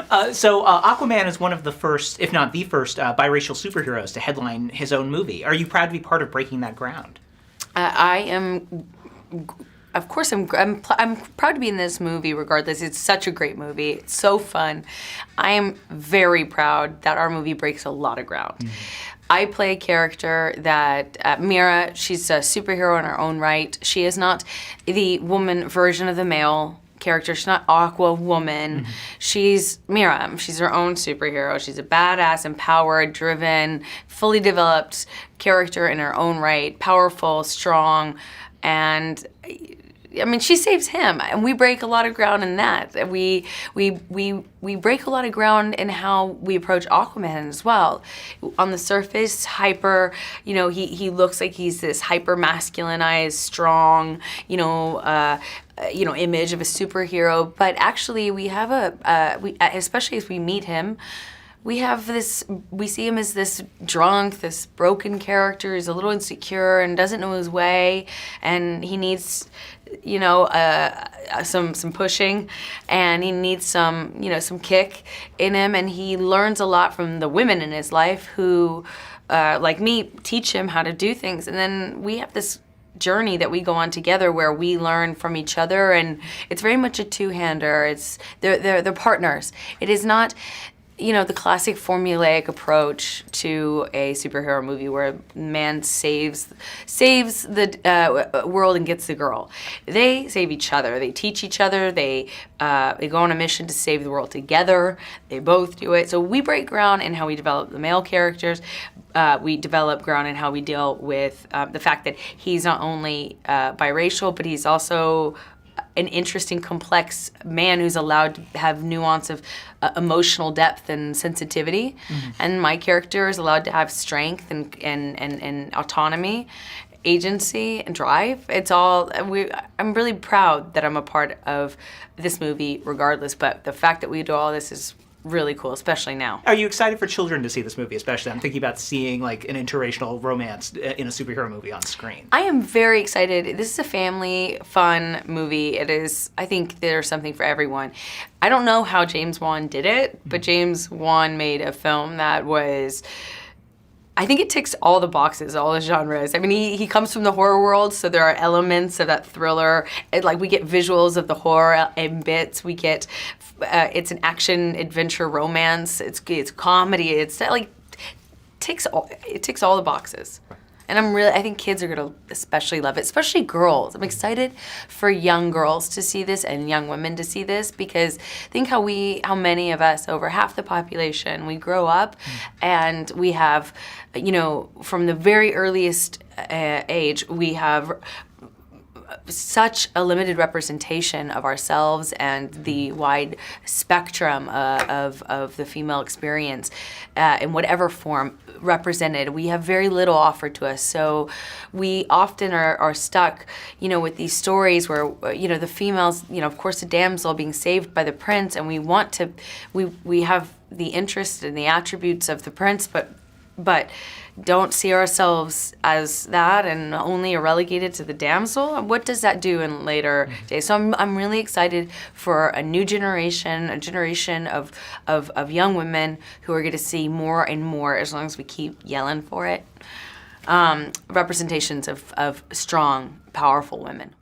Aquaman is one of the first, if not the first, biracial superheroes to headline his own movie. Are you proud to be part of breaking that ground? I am. Of course, I'm proud to be in this movie regardless. It's such a great movie. It's so fun. I am very proud that our movie breaks a lot of ground. Mm-hmm. I play a character that, Mira, she's a superhero in her own right. She is not the woman version of the male character. She's not Aqua Woman. Mm-hmm. She's Mira. She's her own superhero. She's a badass, empowered, driven, fully developed character in her own right. Powerful, strong, and I mean, she saves him, and we break a lot of ground in that. We break a lot of ground in how we approach Aquaman as well. On the surface, hyper, he looks like he's this hyper masculinized, strong, image of a superhero. But actually, we have especially as we meet him, we see him as this drunk, this broken character. He's a little insecure and doesn't know his way, and he needs, some pushing, and he needs some kick in him, and he learns a lot from the women in his life who, like me, teach him how to do things, and then we have this journey that we go on together where we learn from each other, and it's very much a two-hander. They're partners. It is not the classic formulaic approach to a superhero movie where man saves the world and gets the girl. They save each other. They teach each other. They go on a mission to save the world together. They both do it. So we break ground in how we develop the male characters. We develop ground in how we deal with the fact that he's not only biracial, but he's also an interesting, complex man who's allowed to have nuance of emotional depth and sensitivity. Mm-hmm. And my character is allowed to have strength and autonomy, agency, and drive. I'm really proud that I'm a part of this movie regardless, but the fact that we do all this is really cool, especially now. Are you excited for children to see this movie, especially? I'm thinking about seeing like an interracial romance in a superhero movie on screen. I am very excited. This is a family fun movie. I think there's something for everyone. I don't know how James Wan did it, but James Wan made a film that I think it ticks all the boxes, all the genres. I mean, he comes from the horror world, so there are elements of that thriller. We get visuals of the horror in bits. We get, it's an action, adventure, romance. It's comedy. It ticks all the boxes. And I think kids are gonna especially love it, especially girls. I'm excited for young girls to see this and young women to see this, because think how many of us, over half the population, we grow up and we have, from the very earliest age, we have such a limited representation of ourselves and the wide spectrum of the female experience in whatever form represented. We have very little offered to us, so we often are stuck, with these stories where, the females, of course, the damsel being saved by the prince, and we have the interest and the attributes of the prince, but don't see ourselves as that and only are relegated to the damsel. What does that do in later days? So I'm really excited for a new generation, a generation of young women who are going to see more and more, as long as we keep yelling for it, representations of strong, powerful women.